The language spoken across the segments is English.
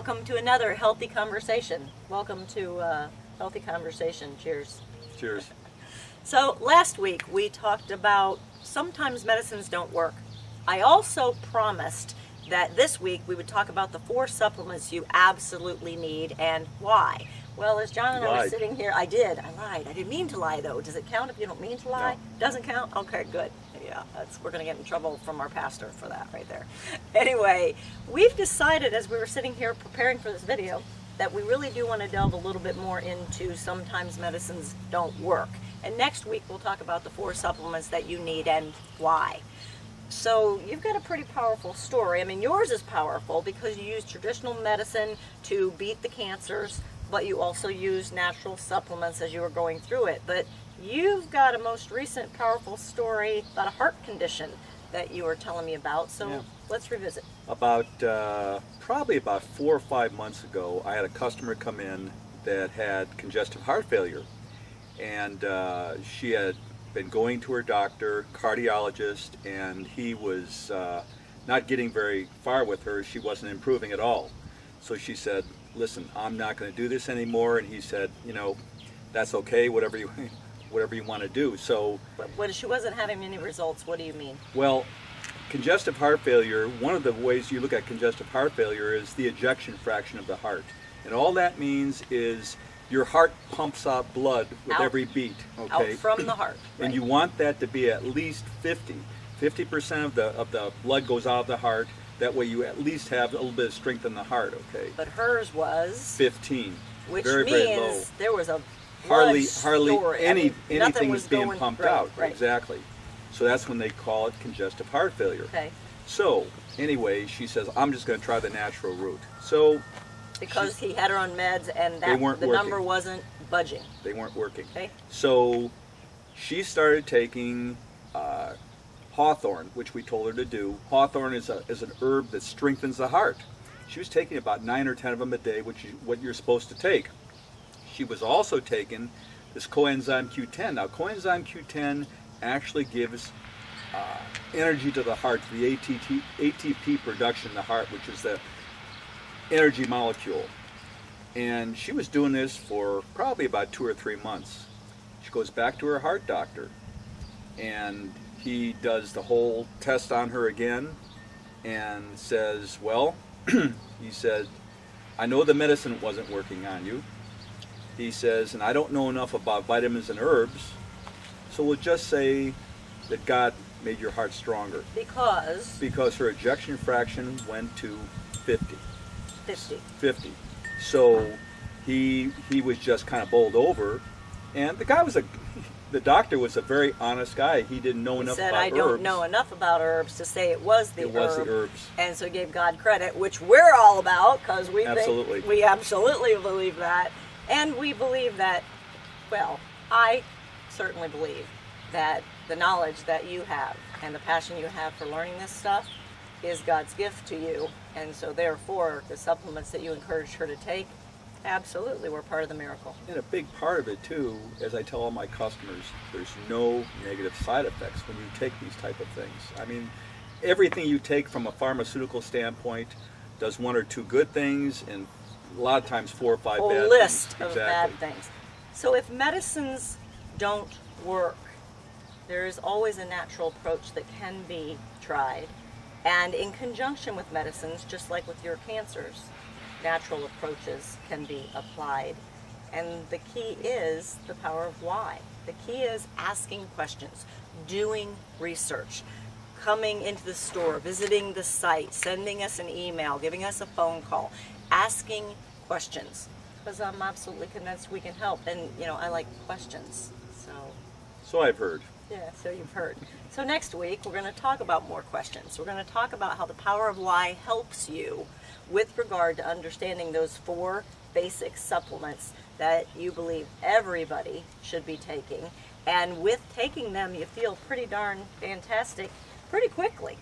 welcome to another healthy conversation. Welcome to Healthy Conversation. Cheers. Cheers. So last week we talked about sometimes medicines don't work. I also promised that this week we would talk about the 4 supplements you absolutely need and why. Well, as John and I were sitting here, I lied. I didn't mean to lie, though. Does it count if you don't mean to lie? No. Doesn't count? Okay, good. Yeah, we're going to get in trouble from our pastor for that right there. Anyway, we've decided as we were sitting here preparing for this video that we really do want to delve a little bit more into sometimes medicines don't work. And next week we'll talk about the 4 supplements that you need and why. So you've got a pretty powerful story. I mean, yours is powerful because you use traditional medicine to beat the cancers, but you also use natural supplements as you were going through it. But you've got a most recent powerful story about a heart condition that you were telling me about. So let's revisit. Probably about 4 or 5 months ago, I had a customer come in that had congestive heart failure. And she had been going to her doctor, cardiologist, and he was not getting very far with her. She wasn't improving at all. So she said, listen, I'm not going to do this anymore. And he said, you know, that's okay, whatever you want to do. So when she wasn't having any results, what do you mean? Well, congestive heart failure, one of the ways you look at congestive heart failure is the ejection fraction of the heart. And all that means is your heart pumps out blood with every beat, okay? Out from the heart. Right. And you want that to be at least 50. 50% of the blood goes out of the heart. That way you at least have a little bit of strength in the heart, okay? But hers was 15. Which very, means very low. There was a hardly story. anything was being pumped out. Right. Exactly. So that's when they call it congestive heart failure. Okay. So anyway, she says, I'm just going to try the natural route. So because he had her on meds and the number wasn't budging. They weren't working. Okay. So she started taking hawthorn, which we told her to do. Hawthorn is an herb that strengthens the heart. She was taking about 9 or 10 of them a day, which is what you're supposed to take. She was also taking this coenzyme Q10. Now, coenzyme Q10 actually gives energy to the heart, to the ATP production in the heart, which is the energy molecule. And she was doing this for probably about 2 or 3 months. She goes back to her heart doctor, and he does the whole test on her again and says, well, he said, I know the medicine wasn't working on you. He says, and I don't know enough about vitamins and herbs, so we'll just say that God made your heart stronger. Because her ejection fraction went to 50. 50. So he was just kind of bowled over, and the doctor was a very honest guy. He didn't know enough about herbs. He said, I don't know enough about herbs to say it was the herb. It was the herbs. And so he gave God credit, which we're all about, because we absolutely believe that. And we believe that, well, I certainly believe that the knowledge that you have and the passion you have for learning this stuff is God's gift to you. And so therefore, the supplements that you encouraged her to take absolutely were part of the miracle. And a big part of it too, as I tell all my customers, there's no negative side effects when you take these type of things. I mean, everything you take from a pharmaceutical standpoint does 1 or 2 good things and a lot of times 4 or 5 bad things. A list of bad things. So if medicines don't work, there is always a natural approach that can be tried. And in conjunction with medicines, just like with your cancers, natural approaches can be applied. And the key is the power of why. The key is asking questions, doing research, coming into the store, visiting the site, sending us an email, giving us a phone call, asking questions. Because I'm absolutely convinced we can help. And, you know, I like questions. So I've heard. Yeah, so you've heard. So next week, we're going to talk about more questions. We're going to talk about how the power of why helps you with regard to understanding those 4 basic supplements that you believe everybody should be taking. And with taking them, you feel pretty darn fantastic pretty quickly,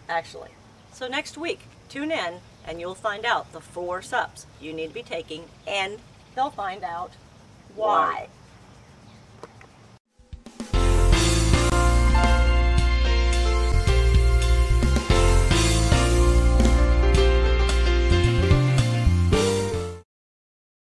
actually. So next week, tune in and you'll find out the 4 subs you need to be taking, and they'll find out why.